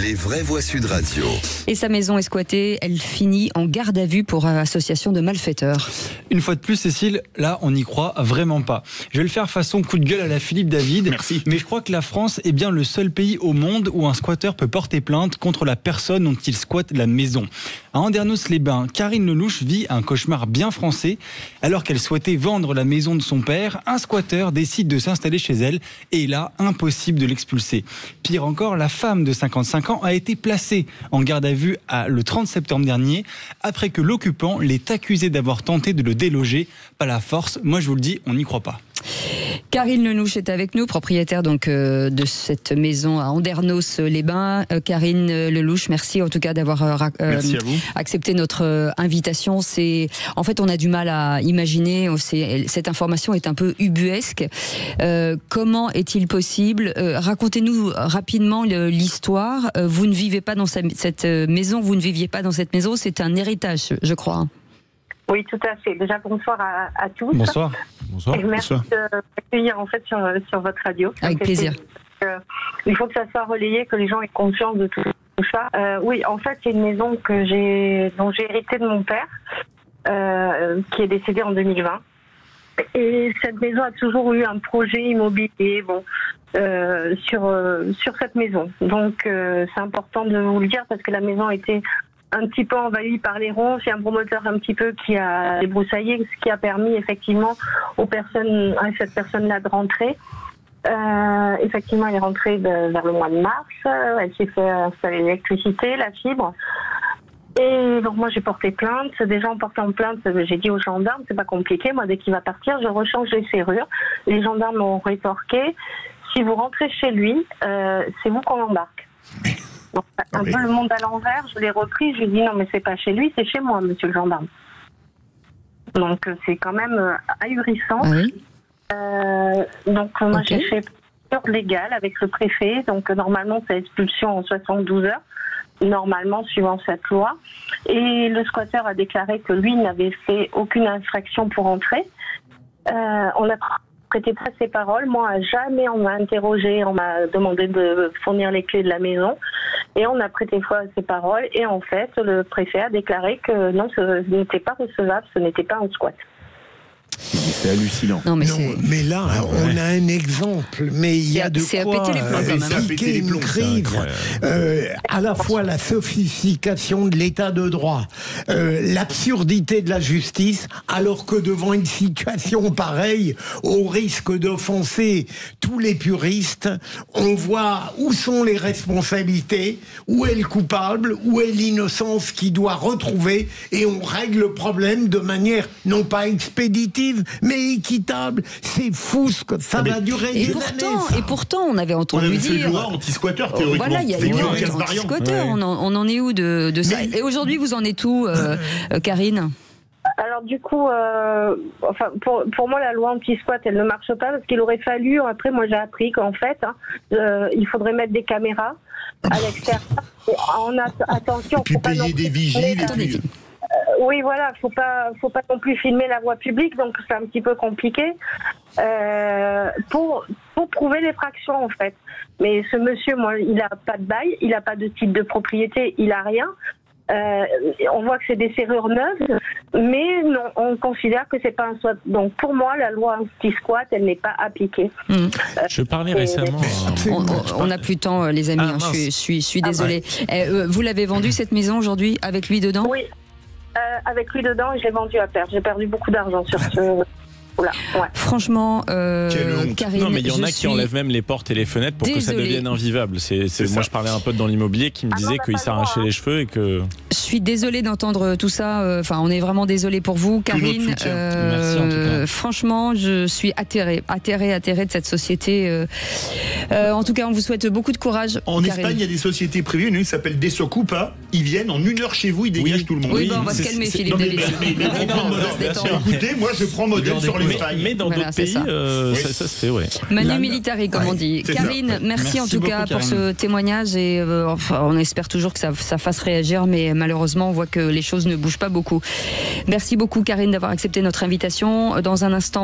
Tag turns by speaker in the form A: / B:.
A: Les vraies voix Sud Radio.
B: Et sa maison est squattée, elle finit en garde à vue pour association de malfaiteurs.
C: Une fois de plus, Cécile, là, on n'y croit vraiment pas. Je vais le faire façon coup de gueule à la Philippe David.
D: Merci.
C: Mais je crois que la France est bien le seul pays au monde où un squatteur peut porter plainte contre la personne dont il squatte la maison. À Andernos-les-Bains, Karine Lelouch vit un cauchemar bien français. Alors qu'elle souhaitait vendre la maison de son père, un squatteur décide de s'installer chez elle et là, impossible de l'expulser. Pire encore, la femme de 55 ans a été placée en garde à vue le 30 septembre dernier après que l'occupant l'ait accusé d'avoir tenté de le déloger. Pas la force, moi je vous le dis, on n'y croit pas.
B: Karine Lelouch est avec nous, propriétaire donc de cette maison à Andernos-les-Bains. Karine Lelouch, merci en tout cas d'avoir accepté notre invitation. En fait, on a du mal à imaginer. Cette information est un peu ubuesque. Comment est-il possible Racontez-nous rapidement l'histoire. Vous ne vivez pas dans cette maison. Vous ne viviez pas dans cette maison. C'est un héritage, je crois.
E: Oui, tout à fait. Déjà, bonsoir à tous.
C: Bonsoir.
E: Bonsoir. Et merci de m'accueillir en fait sur votre radio.
B: Avec plaisir.
E: Il faut que ça soit relayé, que les gens aient conscience de tout ça. Oui, en fait, c'est une maison dont j'ai hérité de mon père, qui est décédé en 2020. Et cette maison a toujours eu un projet immobilier, sur cette maison. Donc, c'est important de vous le dire parce que la maison était un petit peu envahi par les ronces. Il y a un promoteur un petit peu qui a débroussaillé, ce qui a permis effectivement à cette personne-là de rentrer. Effectivement, elle est rentrée vers le mois de mars. Elle s'est fait installer l'électricité, la fibre. Et donc moi j'ai porté plainte. Déjà en portant plainte, j'ai dit aux gendarmes, c'est pas compliqué. Moi dès qu'il va partir, je rechange les serrures. Les gendarmes m'ont rétorqué. Si vous rentrez chez lui, c'est vous qu'on embarque. Donc, un peu le monde à l'envers, je l'ai repris, je lui ai dit non mais c'est pas chez lui, c'est chez moi monsieur le gendarme. Donc c'est quand même ahurissant. Oui. Donc moi j'ai fait procédure légale avec le préfet, donc normalement c'est expulsion en 72 heures, normalement suivant cette loi. Et le squatteur a déclaré que lui n'avait fait aucune infraction pour entrer. On a prêté pas ses paroles. Moi, jamais on m'a interrogé, on m'a demandé de fournir les clés de la maison. Et on a prêté foi à ses paroles. Et en fait, le préfet a déclaré que non, ce n'était pas recevable, ce n'était pas un squat.
D: C'est hallucinant.
F: Non, mais là, on a un exemple, mais il y a de quoi piquer une crise. À la fois la sophistication de l'état de droit, l'absurdité de la justice, alors que devant une situation pareille, au risque d'offenser tous les puristes, on voit où sont les responsabilités, où est le coupable, où est l'innocence qui doit retrouver, et on règle le problème de manière non pas expéditive, mais équitable. C'est fou, ça va durer des années.
B: Et pourtant, on avait entendu dire...
D: On avait fait une loi anti-squatter, théoriquement.
B: Voilà, il y a une loi anti-squatter. On en est où de ça? Et aujourd'hui, vous en êtes où, Karine?
E: Alors du coup, pour moi, la loi anti-squat, elle ne marche pas parce qu'il aurait fallu, après moi j'ai appris qu'en fait, il faudrait mettre des caméras à l'extérieur. Attention,
D: et puis payer des vigiles.
E: Oui, voilà, faut pas non plus filmer la voie publique, donc c'est un petit peu compliqué pour prouver l'effraction en fait. Mais ce monsieur, moi, il a pas de bail, il a pas de titre de propriété, il a rien. On voit que c'est des serrures neuves, mais non, on considère que c'est pas un squat. Donc pour moi, la loi anti-squat, elle n'est pas appliquée.
G: Je parlais récemment.
B: On n'a plus de temps, les amis. Je suis désolée. Vous l'avez vendue cette maison aujourd'hui avec lui dedans?
E: Oui. Avec lui dedans, et je l'ai vendu à perte. J'ai perdu beaucoup d'argent sur ce... Oula, ouais.
B: Franchement, Karine,
G: non mais il y en a qui enlèvent même les portes et les fenêtres pour que ça devienne invivable. Moi je parlais un pote dans l'immobilier qui me disait qu'il s'arrachait les cheveux et que...
B: Je suis désolée d'entendre tout ça. Enfin, on est vraiment désolé pour vous, Karine.
G: Merci en tout cas.
B: Franchement, je suis atterrée de cette société. En tout cas, on vous souhaite beaucoup de courage.
D: En Espagne, il y a des sociétés privées, une qui s'appelle Desocupa. Ils viennent en 1 heure chez vous, ils dégagent tout le monde.
B: Oui, on va se calmer, Philippe David.
D: Écoutez, moi je prends modèle sur les...
G: Mais dans d'autres pays, ça se fait, ouais.
B: Manu Militari, comme on dit. Karine, merci en tout cas pour ce témoignage et on espère toujours que ça fasse réagir, mais malheureusement, on voit que les choses ne bougent pas beaucoup. Merci beaucoup, Karine, d'avoir accepté notre invitation. Dans un instant,